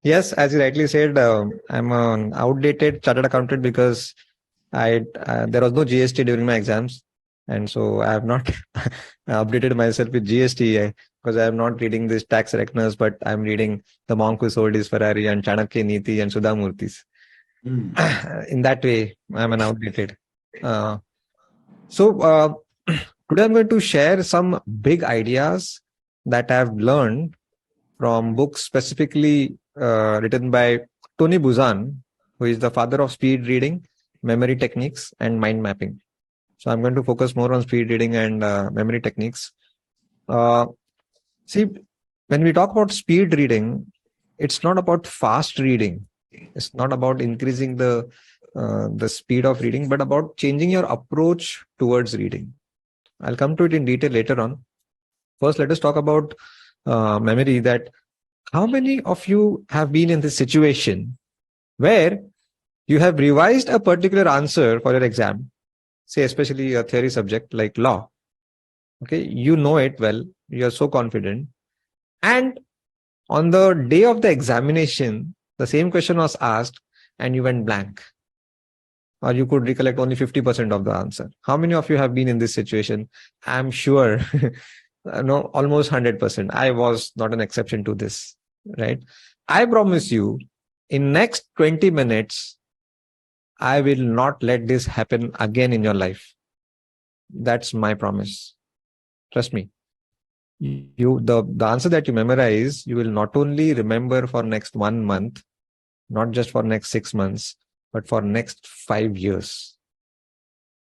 Yes, as you rightly said, I'm an outdated chartered accountant because I there was no GST during my exams, and so I have not updated myself with GST because I am not reading this tax reckoners, but I'm reading The Monk Who Sold His Ferrari and Chanakya Niti and Sudha Murthy's. Hmm. In that way, I'm an outdated. Uh, so today I'm going to share some big ideas that I've learned from books specifically written by Tony Buzan, who is the father of speed reading, memory techniques, and mind mapping. So I'm going to focus more on speed reading and memory techniques. Uh, See, when we talk about speed reading, it's not about fast reading. It's not about increasing the speed of reading, but about changing your approach towards reading. I'll come to it in detail later on. First, let us talk about memory. That how many of you have been in this situation where you have revised a particular answer for your exam, say especially a theory subject like law. Okay, you know it well, you are so confident, and on the day of the examination, the same question was asked and you went blank, or you could recollect only 50% of the answer. How many of you have been in this situation? I'm sure, no, almost 100%. I was not an exception to this, right? I promise you, in next 20 minutes, I will not let this happen again in your life. That's my promise. Trust me. The answer that you memorize, you will not only remember for next 1 month, not just for next 6 months, but for next 5 years.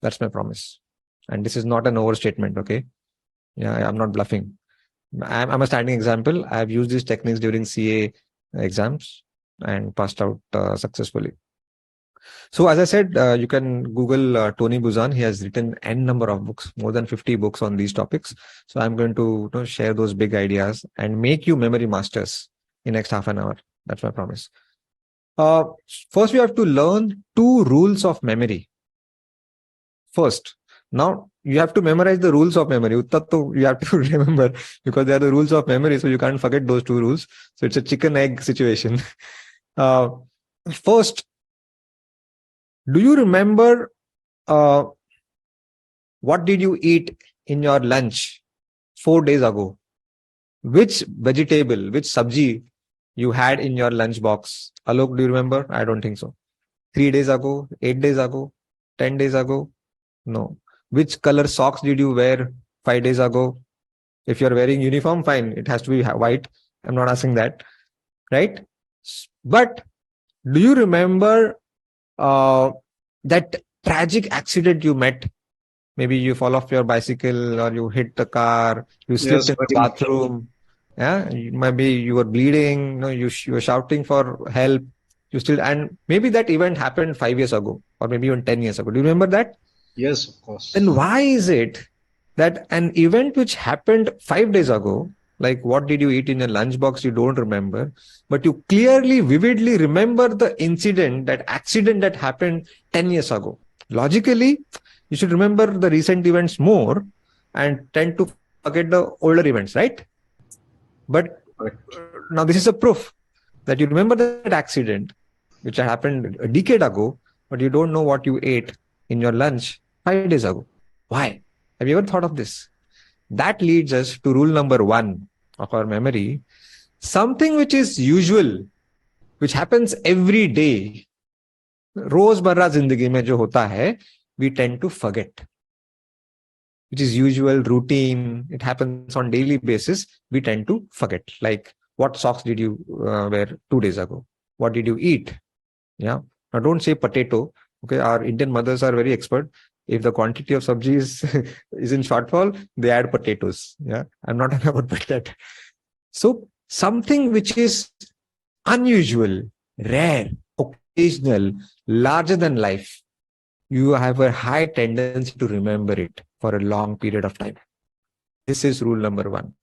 That's my promise. And this is not an overstatement, okay? Yeah, I'm not bluffing. I'm a standing example. I've used these techniques during CA exams and passed out successfully. So as I said, you can Google Tony Buzan. He has written n number of books, more than 50 books on these topics. So I'm going to share those big ideas and make you memory masters in next half an hour. That's my promise. Uh, First, we have to learn two rules of memory. First, now you have to memorize the rules of memory. Uttat to you have to remember because they are the rules of memory, so you can't forget those two rules. So it's a chicken egg situation. Uh, First, do you remember uh, what did you eat in your lunch 4 days ago? Which vegetable, which sabji you had in your lunch box? Alok, do you remember? I don't think so. 3 days ago, 8 days ago, 10 days ago? No. Which color socks did you wear 5 days ago? If you're wearing uniform, fine. It has to be white. I'm not asking that. Right? But do you remember uh, that tragic accident you met? Maybe you fall off your bicycle or you hit the car, you slipped Yes, in the very much. bathroom. Yeah, maybe you were bleeding, you were shouting for help. You still, and maybe that event happened 5 years ago or maybe even 10 years ago. Do you remember that? Yes, of Then course. why is it that an event which happened 5 days ago, like what did you eat in your lunchbox, you don't remember, but you clearly, vividly remember the incident, that accident that happened 10 years ago? Logically, you should remember the recent events more and tend to forget the older events, right? But Correct. now this is a proof that you remember that accident which happened a decade ago, but you don't know what you ate in your lunch 5 days ago. Why? Have you ever thought of this? That leads us to rule number one of our memory. Something which is usual, which happens every day, रोजमर्रा जिंदगी में जो होता है, we tend to forget. Which is usual, routine, it happens on daily basis, we tend to forget. Like, what socks did you wear 2 days ago? What did you eat? Yeah. Now, don't say potato. Okay. Our Indian mothers are very expert. If the quantity of sabji is in shortfall, they add potatoes. Yeah. I'm not talking about that. So, something which is unusual, rare, occasional, larger than life, you have a high tendency to remember it for a long period of time. This is rule number one.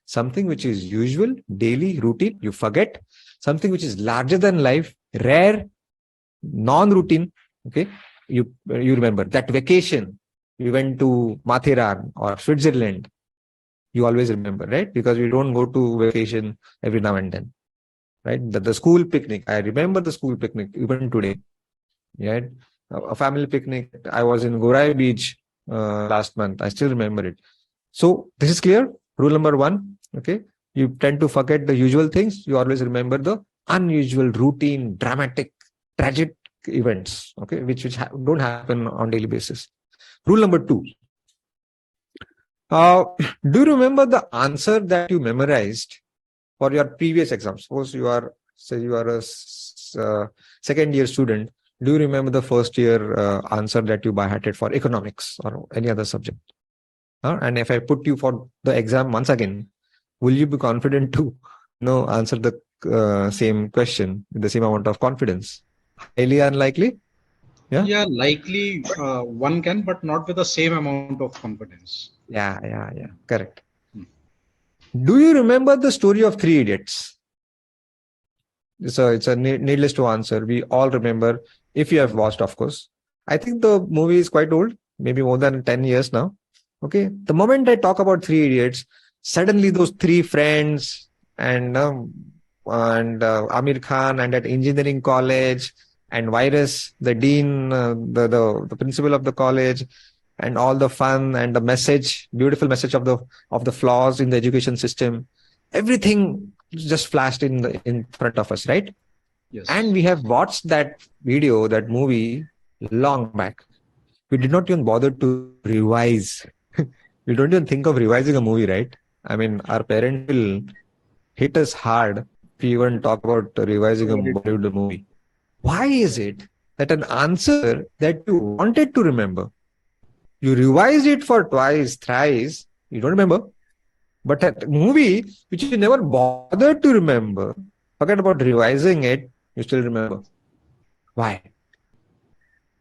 Something which is usual, daily, routine, you forget. Something which is larger than life, rare, non-routine, okay, you remember. That vacation, you went to Mathiran or Switzerland, you always remember, right? Because we don't go to vacation every now and then, right? The school picnic. I remember the school picnic even today. Right? A family picnic. I was in Gorai Beach last month. I still remember it. So this is clear. Rule number one. Okay. You tend to forget the usual things. You always remember the unusual, routine, dramatic, tragic events. Okay, which don't happen on daily basis. Rule number two. Uh, do you remember the answer that you memorized for your previous exam? Suppose you are, say, you are a second year student. Do you remember the first year answer that you by hearted for economics or any other subject? And if I put you for the exam once again, will you be confident to answer the same question with the same amount of confidence? Highly unlikely. Yeah. Yeah, likely one can, but not with the same amount of confidence. Yeah. Correct. Do you remember the story of Three Idiots? It's a needless to answer. We all remember, if you have watched, of course. I think the movie is quite old, maybe more than 10 years now. Okay. The moment I talk about Three Idiots, suddenly those three friends and Amir Khan and that engineering college and Virus, the dean, the principal of the college, and all the fun and the message, beautiful message of the flaws in the education system, everything just flashed in front of us, right? And Yes. we have watched that video, that movie, long back. We did not even bother to revise. We don't even think of revising a movie, right? I mean, our parents will hit us hard if we even talk about revising a Very true. Bollywood movie. Why is it that an answer that you wanted to remember, you revised it for twice, thrice, you don't remember, but a movie which you never bothered to remember, forget about revising it, you still remember. Why?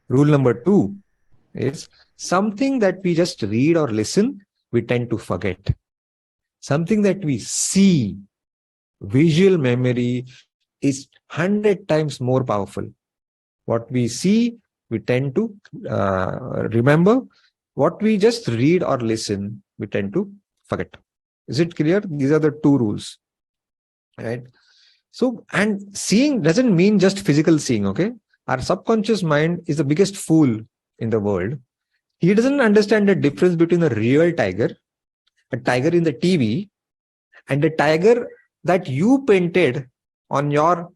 Rule number two is something that we just read or listen, we tend to forget. Something that we see, visual memory is 100 times more powerful. What we see, we tend to remember. What we just read or listen, we tend to forget. Is it clear? These are the two rules, right? So, and seeing doesn't mean just physical seeing, okay? Our subconscious mind is the biggest fool in the world. He doesn't understand the difference between a tiger in the TV, and a tiger that you painted on your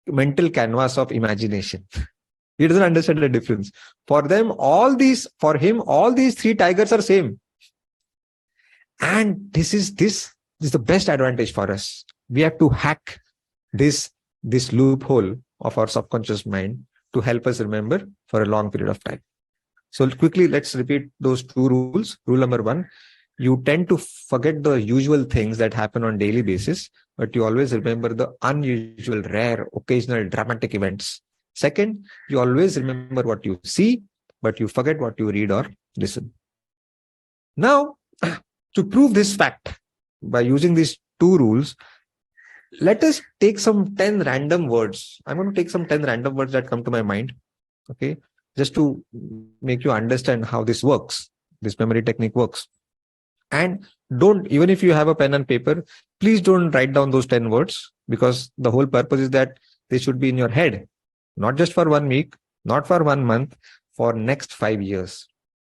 mental canvas of imagination. He doesn't understand the difference. For him, all these three tigers are same. And this is the best advantage for us. We have to hack this loophole of our subconscious mind to help us remember for a long period of time. So quickly, let's repeat those two rules. Rule number one, you tend to forget the usual things that happen on daily basis, but you always remember the unusual, rare, occasional, dramatic events. Second, you always remember what you see, but you forget what you read or listen. Now, to prove this fact, by using these two rules, let us take some 10 random words. I'm going to take some 10 random words that come to my mind. Okay. Just to make you understand how this works, this memory technique works. And even if you have a pen and paper, please don't write down those 10 words, because the whole purpose is that they should be in your head, not just for 1 week, not for 1 month, for next 5 years.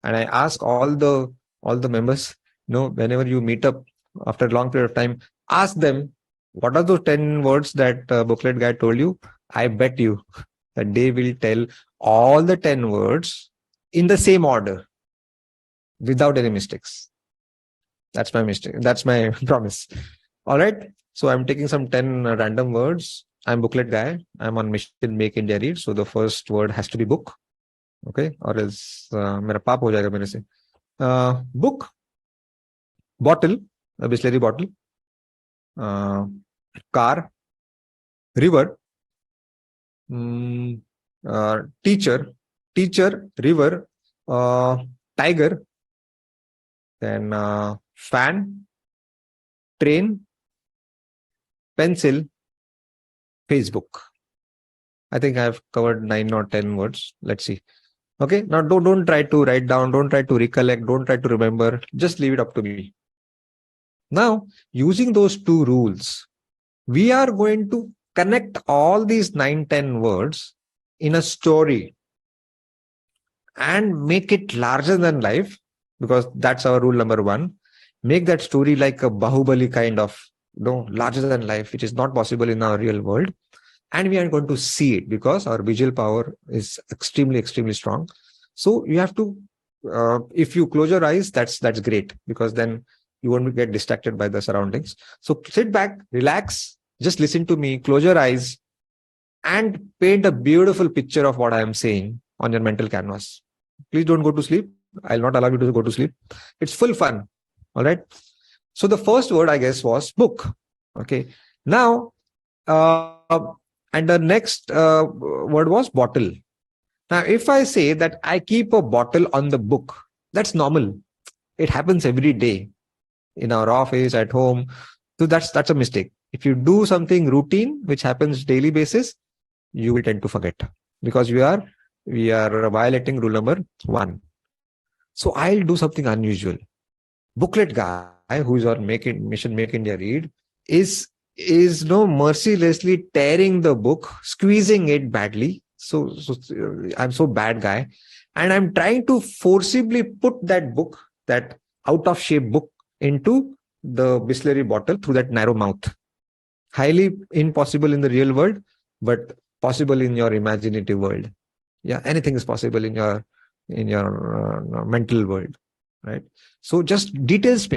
And I ask all the members, whenever you meet up after a long period of time, ask them, what are those 10 words that booklet guy told you? I bet you that they will tell all the 10 words in the same order without any mistakes. That's my mistake. That's my promise. All right. So I'm taking some 10 random words. I'm booklet guy. I'm on mission Make India Read. So the first word has to be book. Okay. Or else mera paap ho jayega mere se. Book, bottle, a Bisleri bottle, car, river, teacher, river, tiger, then fan, train, pencil, Facebook. I think I've covered 9 or 10 words. Let's see. Okay. Now don't try to write down. Don't try to recollect. Don't try to remember. Just leave it up to me. Now, using those two rules, we are going to connect all these 9-10 words in a story and make it larger than life, because that's our rule number one. Make that story like a Bahubali kind of, larger than life, which is not possible in our real world. And we are going to see it because our visual power is extremely, extremely strong. So you have to, if you close your eyes, that's great, because then you won't get distracted by the surroundings. So sit back, relax, just listen to me, close your eyes, and paint a beautiful picture of what I am saying on your mental canvas. Please don't go to sleep. I'll not allow you to go to sleep. It's full fun. All right. So the first word, I guess, was book. Okay. Now, and the next word was bottle. Now, if I say that I keep a bottle on the book, that's normal. It happens every day in our office, at home. So that's a mistake. If you do something routine, which happens daily basis, you will tend to forget, because we are violating rule number 1. So I'll do something unusual. Booklet guy, who's our mission Make India Read, is mercilessly tearing the book, squeezing it badly. So I'm so bad guy, and I'm trying to forcibly put that book, that out of shape book, into the Bisleri bottle through that narrow mouth. Highly impossible in the real world, but possible in your imaginative world. Yeah, anything is possible in your mental world, right? So just details,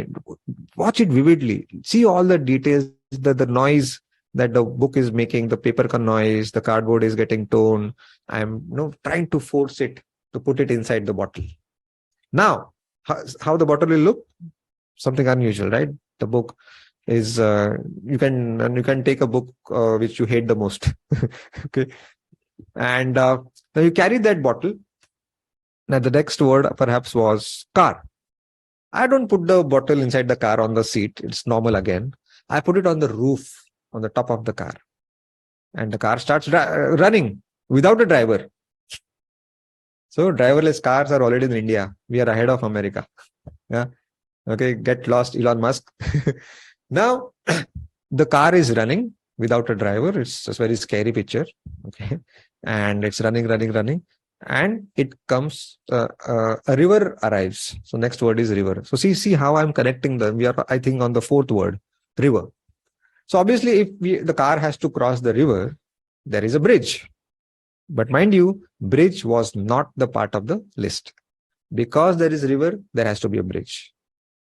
watch it vividly, see all the details, the noise that the book is making, the paper ka noise, the cardboard is getting torn. I'm trying to force it to put it inside the bottle. Now, how the bottle will look? Something unusual, right? The book is you can take a book which you hate the most. Okay, and now you carry that bottle. Now the next word perhaps was car. I don't put the bottle inside the car on the seat. It's normal again. I put it on the roof, on the top of the car. And the car starts running without a driver. So driverless cars are already in India. We are ahead of America. Yeah. Okay. Get lost, Elon Musk. Now, the car is running without a driver. It's a very scary picture. Okay. And it's running. And it comes, a river arrives. So next word is river. So see how I'm connecting them. We are, I think, on the 4th word, river. So obviously, if the car has to cross the river, there is a bridge. But mind you, bridge was not the part of the list. Because there is river, there has to be a bridge.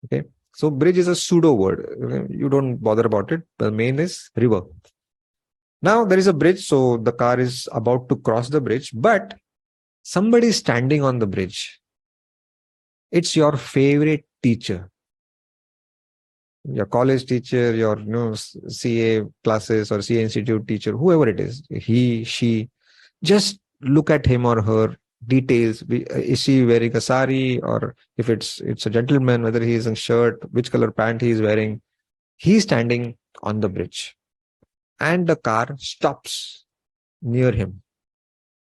Okay. So bridge is a pseudo word. Okay? You don't bother about it. The main is river. Now there is a bridge. So the car is about to cross the bridge, but somebody is standing on the bridge. It's your favorite teacher. Your college teacher, your CA classes or CA institute teacher, whoever it is, he, she, just look at him or her details. Is she wearing a sari, or if it's a gentleman, whether he is in shirt, which color pant he is wearing. He's standing on the bridge and the car stops near him.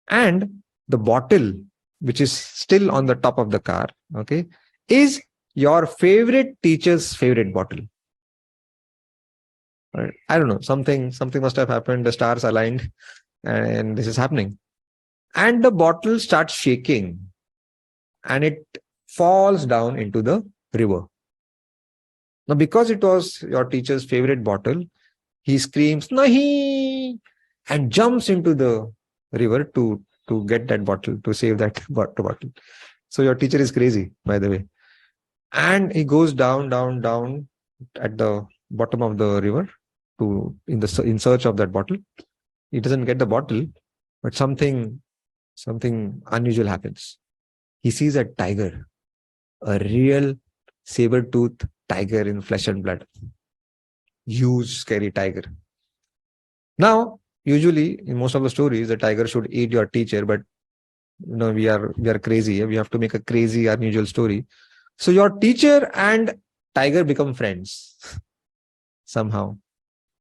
And the bottle, which is still on the top of the car, okay, is your favorite teacher's favorite bottle. Right? I don't know, something must have happened. The stars aligned and this is happening. And the bottle starts shaking and it falls down into the river. Now, because it was your teacher's favorite bottle, he screams, "Nahi!" and jumps into the river to get that bottle, to save that bottle. So your teacher is crazy, by the way. And he goes down at the bottom of the river in search of that bottle. He doesn't get the bottle, but something unusual happens. He sees a tiger, a real saber-toothed tiger in flesh and blood. Huge, scary tiger. Now, usually in most of the stories, the tiger should eat your teacher, but we are crazy. We have to make a crazy, unusual story. So your teacher and tiger become friends somehow.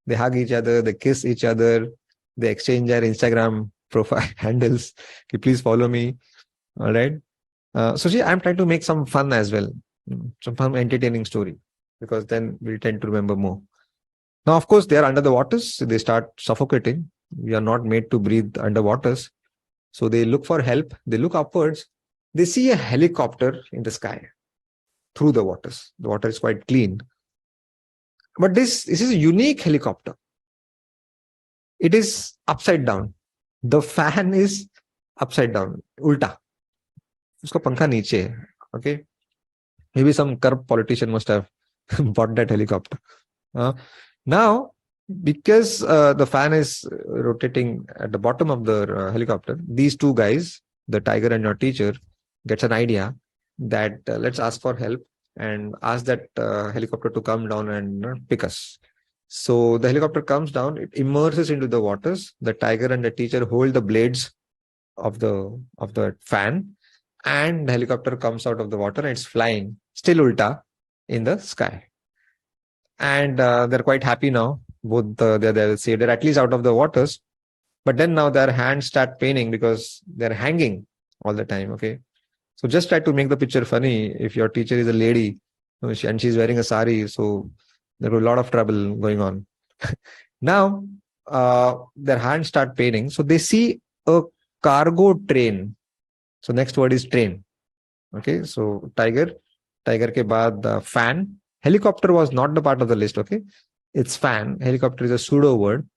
They hug each other, they kiss each other, they exchange their Instagram profile handles. Okay, please follow me. All right. So see, I'm trying to make some fun as well, some fun, entertaining story, because then we'll tend to remember more. Now, of course, they are under the waters. They start suffocating. We are not made to breathe under waters. So they look for help. They look upwards. They see a helicopter in the sky through the waters. The water is quite clean. But this is a unique helicopter. It is upside down. The fan is upside down, ulta. Uska pankha niche hai. Okay. Maybe some corrupt politician must have bought that helicopter. Now, because the fan is rotating at the bottom of the helicopter, these two guys, the tiger and your teacher, gets an idea that let's ask for help and ask that helicopter to come down and pick us. So the helicopter comes down, it immerses into the waters. The tiger and the teacher hold the blades of the fan, and the helicopter comes out of the water and it's flying still ulta in the sky. And they're quite happy now. Both they're saved. They're at least out of the waters. But then now their hands start paining because they're hanging all the time. Okay. So just try to make the picture funny. If your teacher is a lady and she's wearing a sari, so there was a lot of trouble going on. Now their hands start paining. So they see a cargo train. So next word is train. Okay. So tiger ke baad fan. Helicopter was not the part of the list. Okay. It's fan. Helicopter is a pseudo word.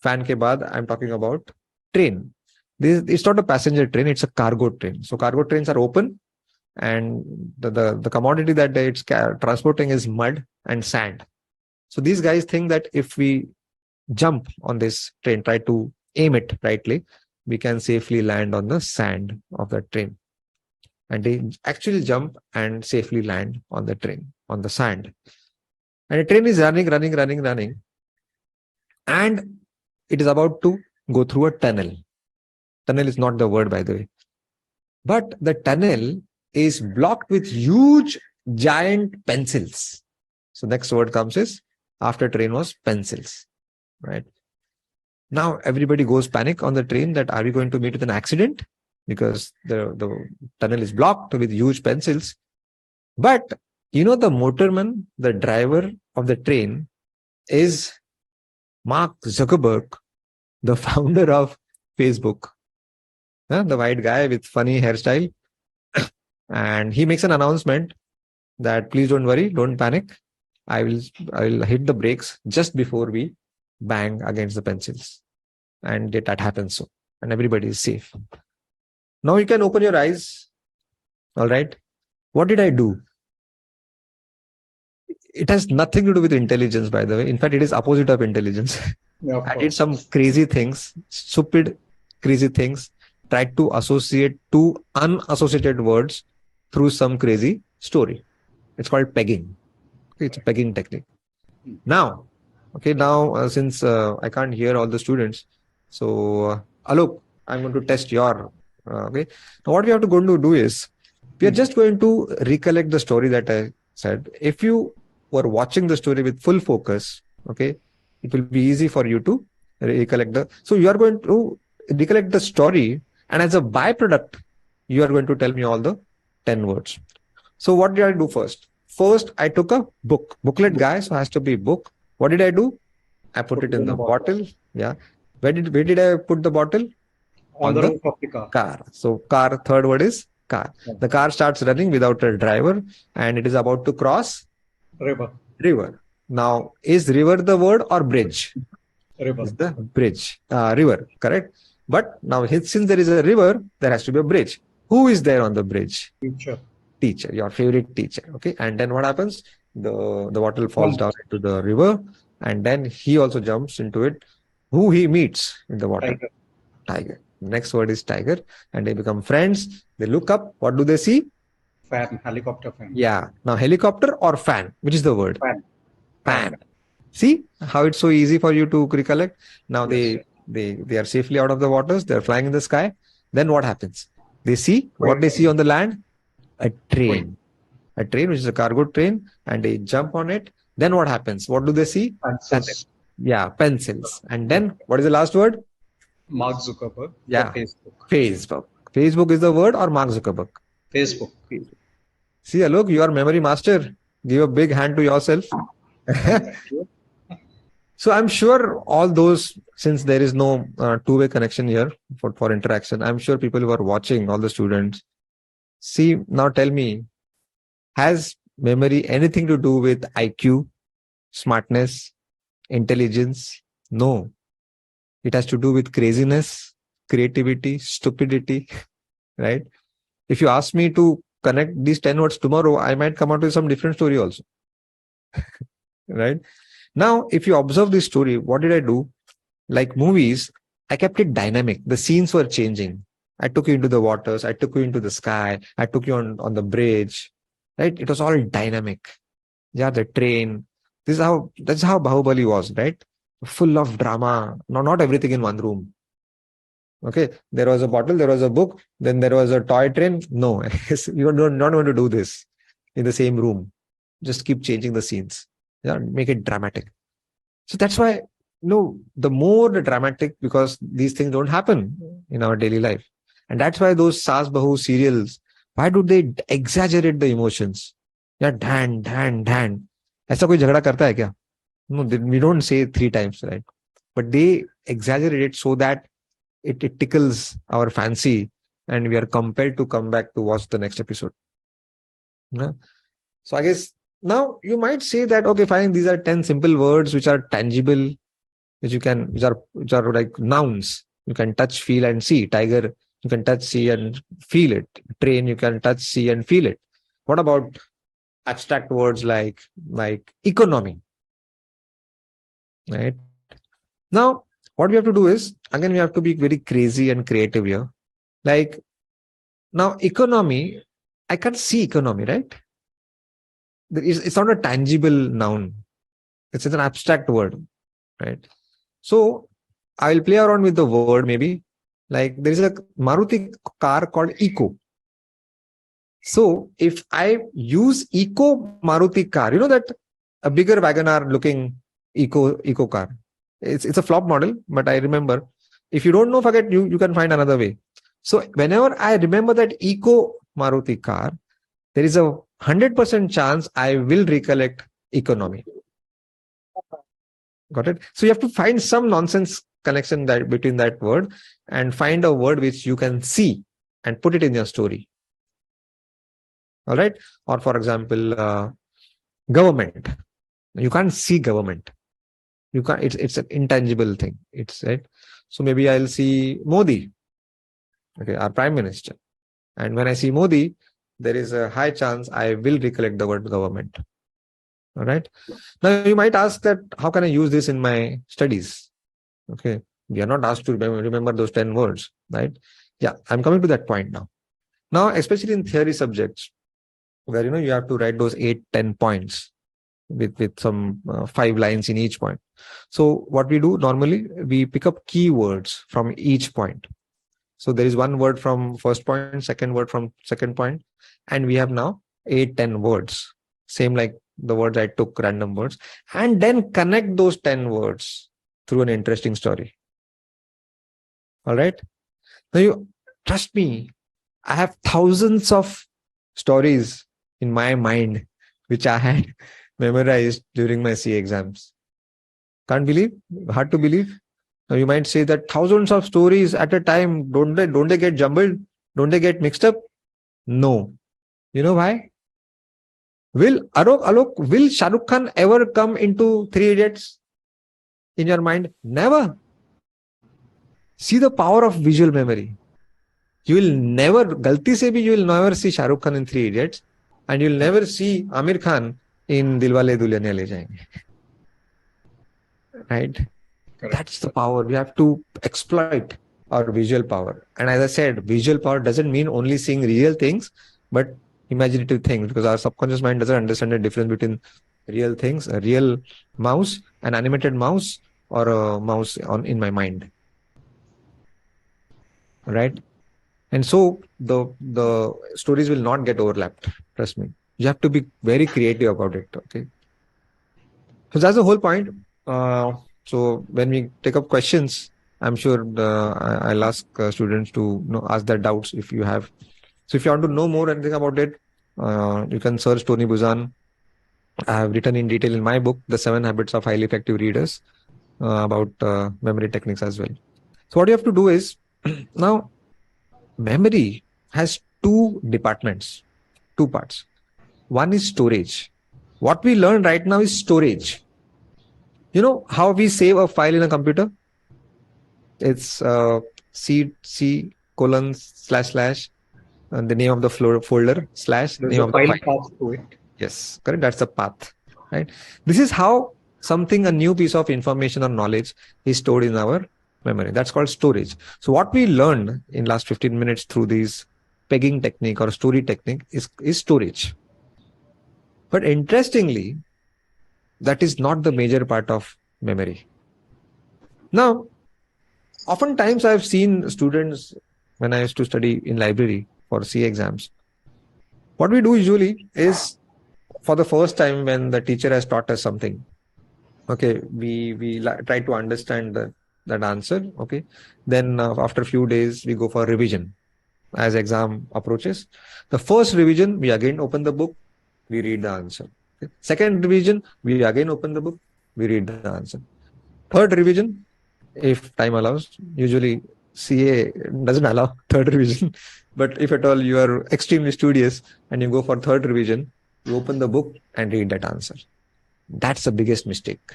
Fan ke baad, I'm talking about train. It's not a passenger train, it's a cargo train. So cargo trains are open, and the commodity that it's transporting is mud and sand. So these guys think that if we jump on this train, try to aim it rightly, we can safely land on the sand of the train. And they actually jump and safely land on the train, on the sand. And the train is running. And it is about to go through a tunnel. Tunnel is not the word, by the way. But the tunnel is blocked with huge, giant pencils. So next word comes is, after train was pencils. Right? Now everybody goes panic on the train that are we going to meet with an accident? Because the tunnel is blocked with huge pencils. But the motorman, the driver of the train is Mark Zuckerberg, the founder of Facebook. The white guy with funny hairstyle. And he makes an announcement that please don't worry, don't panic. I will hit the brakes just before we bang against the pencils. And that happens so. And everybody is safe. Now you can open your eyes. All right. What did I do? It has nothing to do with intelligence, by the way. In fact, it is opposite of intelligence. Yeah, I did some crazy things, stupid, crazy things, tried to associate two unassociated words through some crazy story. It's called pegging. Okay, it's a pegging technique. Now, since I can't hear all the students, so Alok, I'm going to test your, okay. Now what we have to go to do is, we are just going to recollect the story that I said. If you were watching the story with full focus, okay, it will be easy for you to recollect so you are going to recollect the story, and as a byproduct, you are going to tell me all the 10 words. So what did I do first? First, I took a booklet guy, so it has to be book. What did I do? I put it in the bottle. Yeah. Where did I put the bottle? On the roof of the car. So car, third word is car. The car starts running without a driver, and it is about to cross river. Now, is river the word or bridge? River. Is the bridge. River, correct? But now, since there is a river, there has to be a bridge. Who is there on the bridge? Teacher, your favorite teacher. Okay. And then what happens? The bottle falls down into the river, and then he also jumps into it. Who he meets in the water? Tiger. Next word is tiger, and they become friends. They look up. What do they see? Fan, helicopter fan. Yeah. Now, helicopter or fan? Which is the word? Fan. See how it's so easy for you to recollect? Now they are safely out of the waters. They're flying in the sky. Then what happens? They see what they see on the land? A train. A train, which is a cargo train, and they jump on it. Then what happens? What do they see? Pencils. Pencils. And then what is the last word? Mark Zuckerberg. Yeah. Facebook. Facebook is the word, or Mark Zuckerberg? Facebook. See, Alok, you are memory master. Give a big hand to yourself. So I'm sure all those, since there is no two-way connection here for interaction, I'm sure people who are watching, all the students, see, now tell me, has memory anything to do with IQ, smartness, intelligence? No. It has to do with craziness, creativity, stupidity, right? If you ask me to connect these 10 words tomorrow, I might come out with some different story also, right? Now, if you observe this story, what did I do? Like movies, I kept it dynamic. The scenes were changing. I took you into the waters. I took you into the sky. I took you on the bridge, right? It was all dynamic. Yeah, the train. That's how Bahubali was, right? Full of drama. No, not everything in one room. Okay, there was a bottle, there was a book, then there was a toy train. No, you don't not want to do this in the same room. Just keep changing the scenes. Yeah, make it dramatic. So that's why, the more the dramatic, because these things don't happen in our daily life. And that's why those Saas Bahu serials, why do they exaggerate the emotions? Yeah, dhan, dhan, dhan. ऐसा कोई झगड़ा करता है क्या? No, we don't say three times, right? But they exaggerate it so that it tickles our fancy and we are compelled to come back to watch the next episode. Yeah? So I guess now you might say that, okay, fine, these are 10 simple words which are tangible, which are like nouns. You can touch, feel, and see. Tiger, you can touch, see, and feel it. Train, you can touch, see, and feel it. What about abstract words like economy? Right? Now, what we have to do is, again, we have to be very crazy and creative here. Like, now, economy, I can't see economy, right? It's not a tangible noun. It's an abstract word, right? So, I'll play around with the word maybe. Like, there is a Maruti car called Eco. So, if I use Eco Maruti car, you know that a bigger WagonR looking Eco car. It's a flop model, but I remember. If you don't know, forget, you can find another way. So whenever I remember that Eco Maruti car, there is a 100% chance I will recollect economy. Got it? So you have to find some nonsense connection between that word and find a word which you can see and put it in your story. All right? Or for example, government. You can't see government. You can't. It's an intangible thing. It's right. So maybe I'll see Modi, okay, our prime minister, and when I see Modi, there is a high chance I will recollect the word government. All right. Now you might ask that how can I use this in my studies? Okay, we are not asked to remember those 10 words, right? Yeah, I'm coming to that point now. Now, especially in theory subjects, where you have to write those 8-10 points with some 5 lines in each point. So what we do normally, we pick up keywords from each point. So there is one word from first point, second word from second point, and we have now 8-10 words. Same like the words I took, random words, and then connect those 10 words through an interesting story. All right. Now you trust me, I have thousands of stories in my mind which I had memorized during my CA exams. Can't believe? Hard to believe. Now you might say that thousands of stories at a time, don't they get jumbled? Don't they get mixed up? No. You know why? Will Shah Rukh Khan ever come into Three Idiots in your mind? Never. See the power of visual memory. You will never, galti se bhi, you will never see Shah Rukh Khan in Three Idiots, and you'll never see Amir Khan in Dilwale Dulhaniya Le Jayenge. Right? Correct. That's the power. We have to exploit our visual power. And as I said, visual power doesn't mean only seeing real things, but imaginative things, because our subconscious mind doesn't understand the difference between real things, a real mouse, an animated mouse, or a mouse in my mind. Right? And so the stories will not get overlapped. Trust me. You have to be very creative about it. Okay. So that's the whole point. So when we take up questions, I'm sure I'll ask students to ask their doubts if you have. So if you want to know more anything about it, you can search Tony Buzan. I have written in detail in my book, The 7 Habits of Highly Effective Readers. about memory techniques as well. So what you have to do is now memory has two departments, two parts. One is storage. What we learn right now is storage. You know how we save a file in a computer? It's C colon slash slash and the name of the folder slash There's name a of the file file. path to it. Yes, correct. That's the path, right? This is how something, a new piece of information or knowledge is stored in our memory. That's called storage. So what we learned in last 15 minutes through this pegging technique or story technique is storage. But interestingly, that is not the major part of memory. Now, oftentimes I've seen students when I used to study in library for CA exams. What we do usually is for the first time when the teacher has taught us something, okay, we try to understand that answer, okay. Then after a few days, we go for revision as exam approaches. The first revision, we again open the book, we read the answer. Okay. Second revision, we again open the book, we read the answer. Third revision, if time allows, usually CA doesn't allow third revision, but if at all you are extremely studious and you go for third revision, you open the book and read that answer. That's the biggest mistake.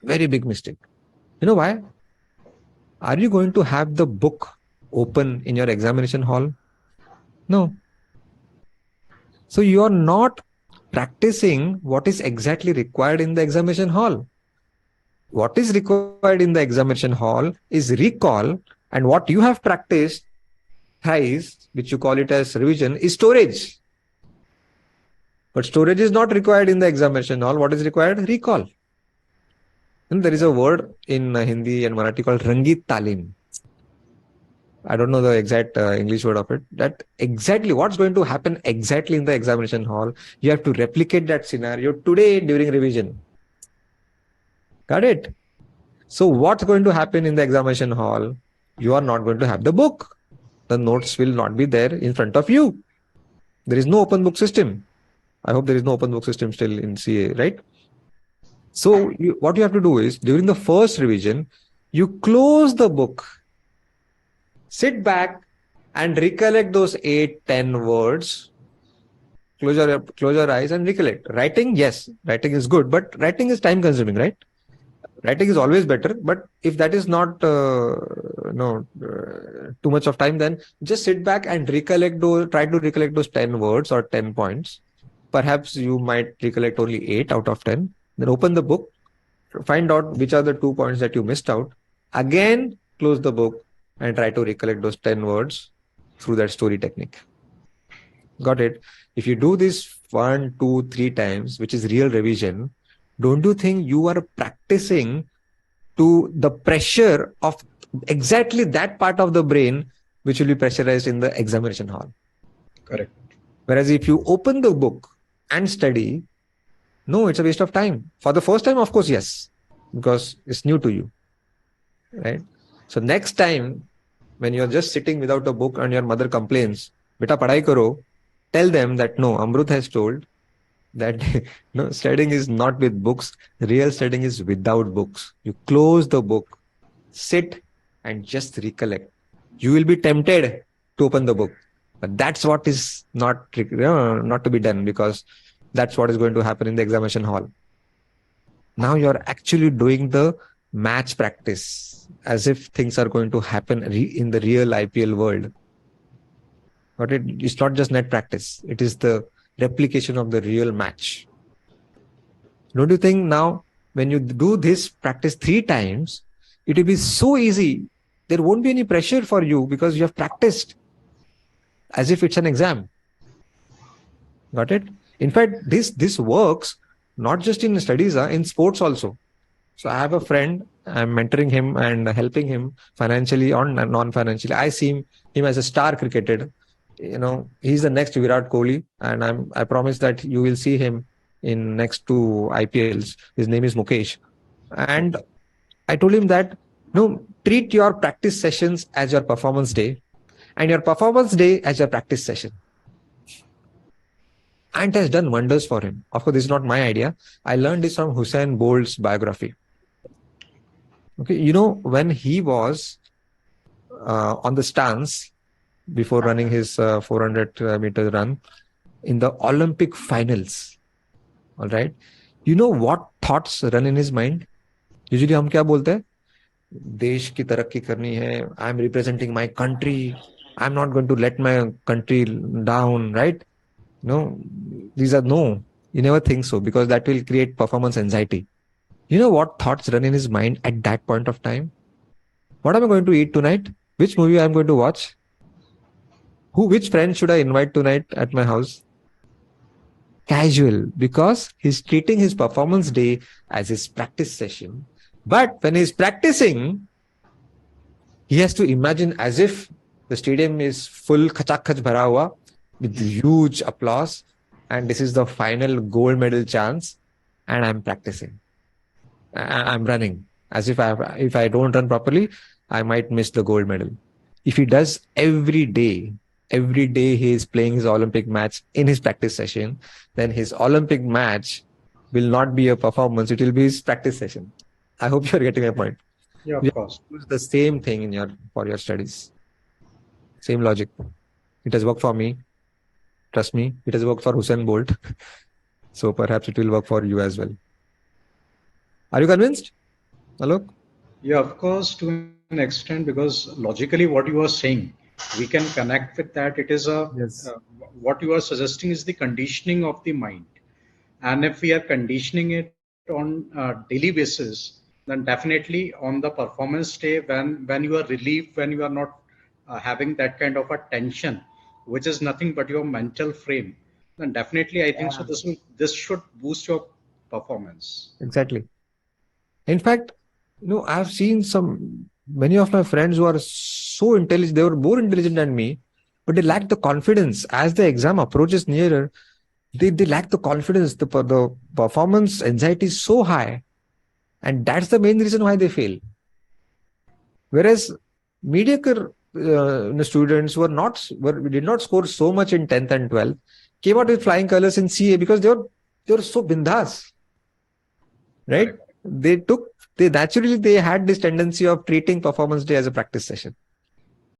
Very big mistake. You know why? Are you going to have the book open in your examination hall? No. So you are not practicing what is exactly required in the examination hall. What is required in the examination hall is recall, and what you have practiced thrice, which you call it as revision, is storage. But storage is not required in the examination hall. What is required? Recall. And there is a word in Hindi and Marathi called Rangit Talim. I don't know the exact English word of it. That exactly what's going to happen exactly in the examination hall. You have to replicate that scenario today during revision. Got it? So what's going to happen in the examination hall? You are not going to have the book. The notes will not be there in front of you. There is no open book system. I hope there is no open book system still in CA, right? So what you have to do is during the first revision, you close the book, sit back and recollect those 8-10 words. Close your eyes and recollect. Writing, yes, writing is good, but writing is time consuming, right? Writing is always better, but if that is not too much of time, then just sit back and try to recollect those 10 words or 10 points. Perhaps you might recollect only 8 out of 10. Then open the book, find out which are the 2 points that you missed out. Again, close the book and try to recollect those 10 words through that story technique. Got it? If you do this 1, 2, 3 times, which is real revision, don't you think you are practicing to the pressure of exactly that part of the brain which will be pressurized in the examination hall? Correct. Whereas if you open the book and study, no, it's a waste of time. For the first time, of course, yes, because it's new to you, right? So next time, when you're just sitting without a book and your mother complains, "Beta padhai karo," tell them that no, Amrut has told that no, studying is not with books. Real studying is without books. You close the book, sit and just recollect. You will be tempted to open the book, but that's what is not to be done, because that's what is going to happen in the examination hall. Now you're actually doing the match practice as if things are going to happen in the real IPL world. But it's not just net practice. It is the replication of the real match. Don't you think now when you do this practice 3 times, it will be so easy. There won't be any pressure for you because you have practiced as if it's an exam. Got it? In fact, this works not just in studies, in sports also. So I have a friend, I'm mentoring him and helping him financially or non-financially. I see him as a star cricketer. He's the next Virat Kohli, and I promise that you will see him in next 2 IPLs. His name is Mukesh. And I told him that, treat your practice sessions as your performance day and your performance day as your practice session. And it has done wonders for him. Of course, this is not my idea. I learned this from Usain Bolt's biography. Okay, when he was on the stance before running his 400 meter run in the Olympic finals, all right, what thoughts run in his mind? Usually हम क्या बोलते हैं? देश की तरक्की करनी है. I am representing my country. I'm not going to let my country down, right? No, these are no. You never think so because that will create performance anxiety. You know what thoughts run in his mind at that point of time? What am I going to eat tonight? Which movie I'm going to watch? Which friend should I invite tonight at my house? Casual, because he's treating his performance day as his practice session. But when he's practicing, he has to imagine as if the stadium is full khachak khach bhara hua with huge applause, and this is the final gold medal chance, and I'm practicing. I'm running as if I don't run properly, I might miss the gold medal. If he does every day he is playing his Olympic match in his practice session, then his Olympic match will not be a performance, it will be his practice session. I hope you're getting my point. Yeah, You of course. use the same thing for your studies. Same logic. It has worked for me. Trust me, it has worked for Usain Bolt. So perhaps it will work for you as well. Are you convinced, Alok? Yeah, of course, to an extent, because logically, what you are saying, we can connect with that. It is Yes. what you are suggesting is the conditioning of the mind. And if we are conditioning it on a daily basis, then definitely on the performance day, when you are relieved, when you are not having that kind of a tension, which is nothing but your mental frame, then definitely I think so. Yeah. This should boost your performance. Exactly. In fact, I've seen many of my friends who are so intelligent, they were more intelligent than me, but they lack the confidence. As the exam approaches nearer, they lack the confidence. The performance anxiety is so high, and that's the main reason why they fail. Whereas mediocre students did not score so much in 10th and 12th, came out with flying colors in CA because they were so bindas, right? Correct. They naturally they had this tendency of treating performance day as a practice session.